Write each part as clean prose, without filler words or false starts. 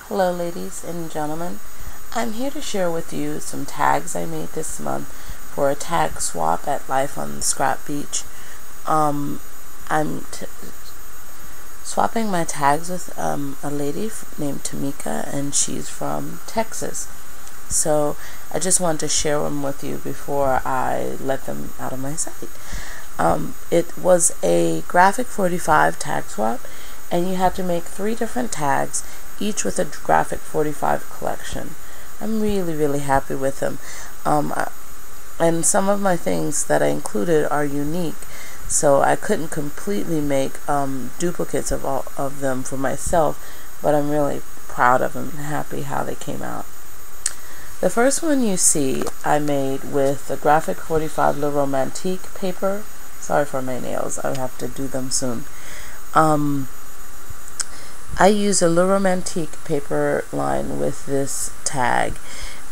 Hello ladies and gentlemen, I'm here to share with you some tags I made this month for a tag swap at Life on Scrap Beach. I'm swapping my tags with a lady named Tamika, and she's from Texas. So I just wanted to share them with you before I let them out of my sight. It was a graphic 45 tag swap, and you had to make 3 different tags, each with a graphic 45 collection. I'm really happy with them. And some of my things that I included are unique, so I couldn't completely make duplicates of all of them for myself, but I'm really proud of them and happy how they came out. The first one you see I made with the graphic 45 Le Romantique paper. Sorry for my nails, I have to do them soon. I use a Le Romantique paper line with this tag,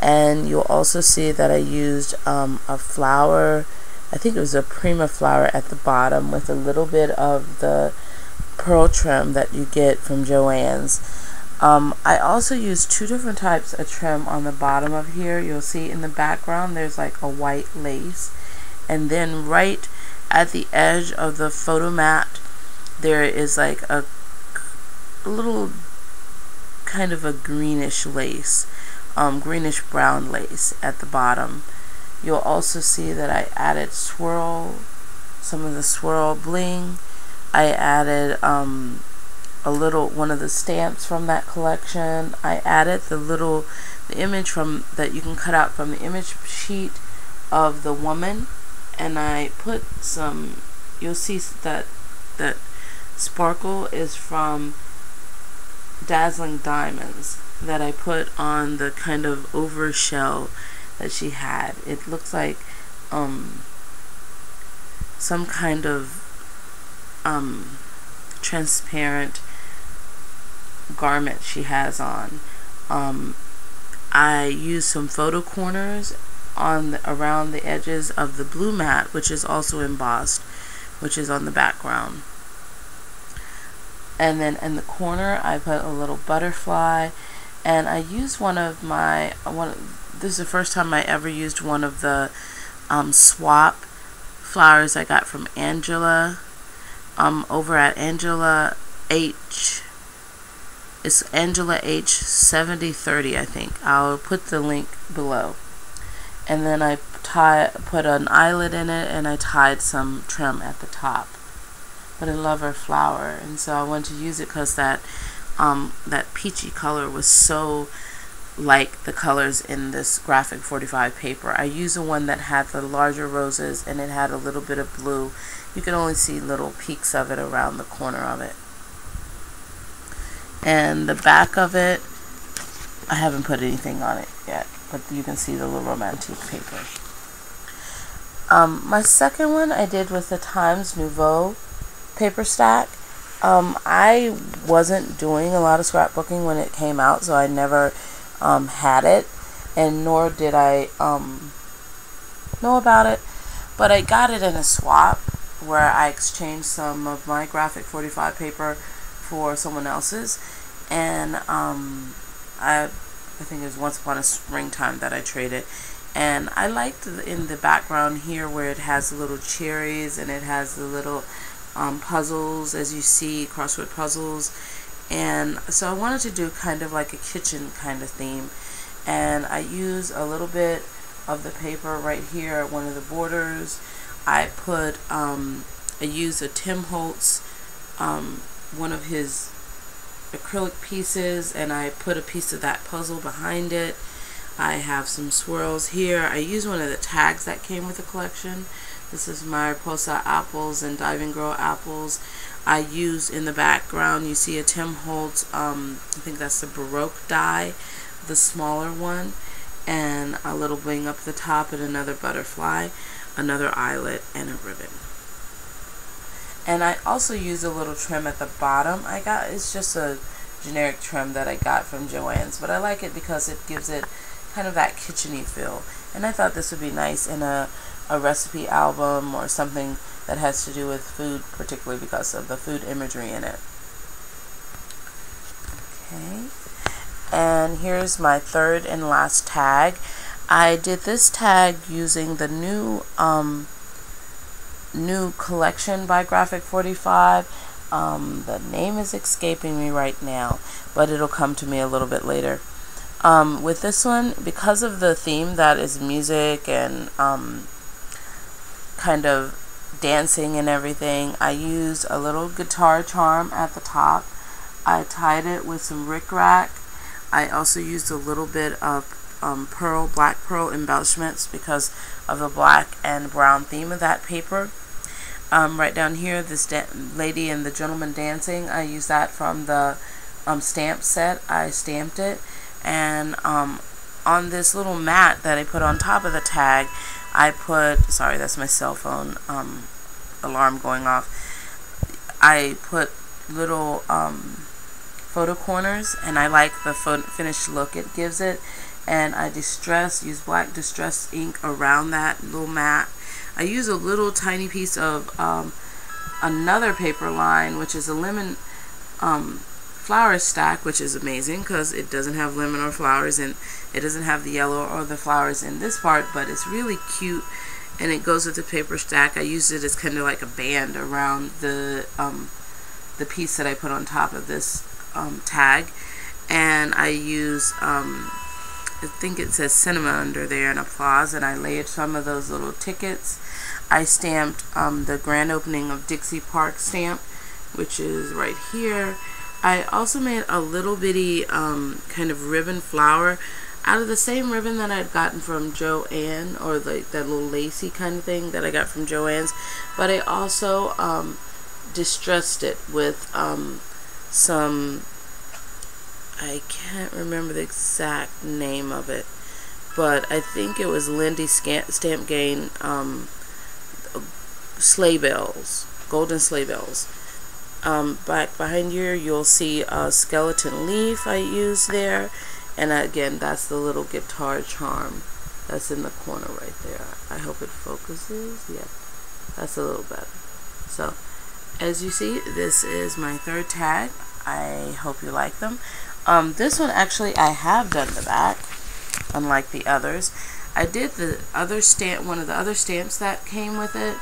and you'll also see that I used a flower. I think it was a Prima flower at the bottom with a little bit of the pearl trim that you get from Joann's. I also used 2 different types of trim on the bottom of here. You'll see in the background there's like a white lace, and then right at the edge of the photo mat there is like a little kind of a greenish lace, greenish brown lace at the bottom. You'll also see that I added some of the swirl bling. I added one of the stamps from that collection. I added the image that you can cut out from the image sheet of the woman, and I put some, you'll see that sparkle is from Dazzling Diamonds that I put on the kind of over shell that she had. It looks like some kind of transparent garment she has on. I used some photo corners around the edges of the blue mat, which is also embossed, which is on the background. And then in the corner I put a little butterfly, and I used this is the first time I ever used one of the swap flowers I got from Angela over at Angela H. It's Angela H 7030, I think. I'll put the link below. And then I put an eyelet in it, and I tied some trim at the top. But I love her flower, and so I wanted to use it because that peachy color was so like the colors in this graphic 45 paper. I used the one that had the larger roses, and it had a little bit of blue. You can only see little peaks of it around the corner of it. And the back of it, I haven't put anything on it yet, but you can see the Le Romantique paper. My second one I did with the Times Nouveau paper stack. I wasn't doing a lot of scrapbooking when it came out, so I never had it, and nor did I know about it, but I got it in a swap where I exchanged some of my graphic 45 paper for someone else's, and I think it was once upon a springtime that I traded. And I liked in the background here where it has the little cherries, and it has the little puzzles, as you see, crossword puzzles. And so I wanted to do kind of like a kitchen kind of theme, and I used a little bit of the paper right here at one of the borders. I used a Tim Holtz, one of his acrylic pieces, and I put a piece of that puzzle behind it. I have some swirls here. I used one of the tags that came with the collection. This is Mariposa apples and Diving Girl apples. I used in the background, you see a Tim Holtz, I think that's the Baroque die, the smaller one, and a little bling up the top, and another butterfly, another eyelet, and a ribbon. And I also used a little trim at the bottom. It's just a generic trim that I got from Joann's, but I like it because it gives it kind of that kitcheny feel. And I thought this would be nice in a recipe album or something that has to do with food, particularly because of the food imagery in it. Okay. And here's my third and last tag. I did this tag using the new collection by Graphic 45. The name is escaping me right now, but it'll come to me a little bit later. With this one, because of the theme that is music and kind of dancing and everything, I used a little guitar charm at the top. I tied it with some rickrack. I also used a little bit of black pearl embellishments because of the black and brown theme of that paper. Right down here, this lady and the gentleman dancing, I used that from the stamp set. I stamped it, and on this little mat that I put on top of the tag, I put, sorry, that's my cell phone alarm going off. I put little photo corners, and I like the finished look it gives it. And I use black distress ink around that little mat. I use a little tiny piece of another paper line, which is a lemon flower stack, which is amazing because it doesn't have lemon or flowers, and it doesn't have the yellow or the flowers in this part, but it's really cute, and it goes with the paper stack. I used it as kind of like a band around the piece that I put on top of this tag. And I use I think it says cinema under there and applause, and I layered some of those little tickets. I stamped the grand opening of Dixie Park stamp, which is right here. I also made a little bitty kind of ribbon flower out of the same ribbon that I'd gotten from Joann, or like that little lacy kind of thing that I got from Joann's, but I also distressed it with some, I can't remember the exact name of it, but I think it was Lindy Stamp Gang sleigh bells, golden sleigh bells. Back behind here, you'll see a skeleton leaf I used there, and again, that's the little guitar charm that's in the corner right there. I hope it focuses. Yeah, that's a little better. So, as you see, this is my third tag. I hope you like them. This one, actually, I have done the back, unlike the others. I did the other stamp, one of the other stamps that came with it.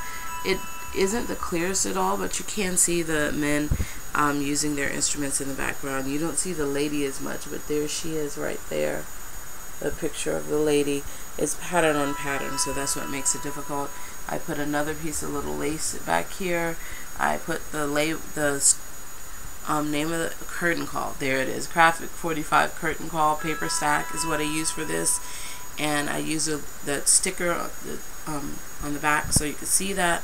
It isn't the clearest at all, but you can see the men using their instruments in the background. You don't see the lady as much, but there she is right there. The picture of the lady is pattern on pattern, so that's what makes it difficult. I put another piece of little lace back here. I put the name of the curtain call. There it is. Graphic 45 curtain call paper stack is what I use for this, and I use that sticker on the back so you can see that.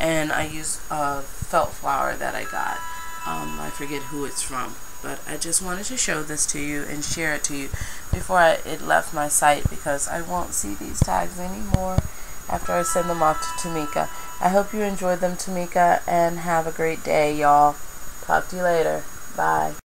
And I use a felt flower that I got. I forget who it's from, but I just wanted to show this to you and share it to you before it left my site, because I won't see these tags anymore after I send them off to Tamika. I hope you enjoyed them, Tamika, and have a great day, y'all. Talk to you later. Bye.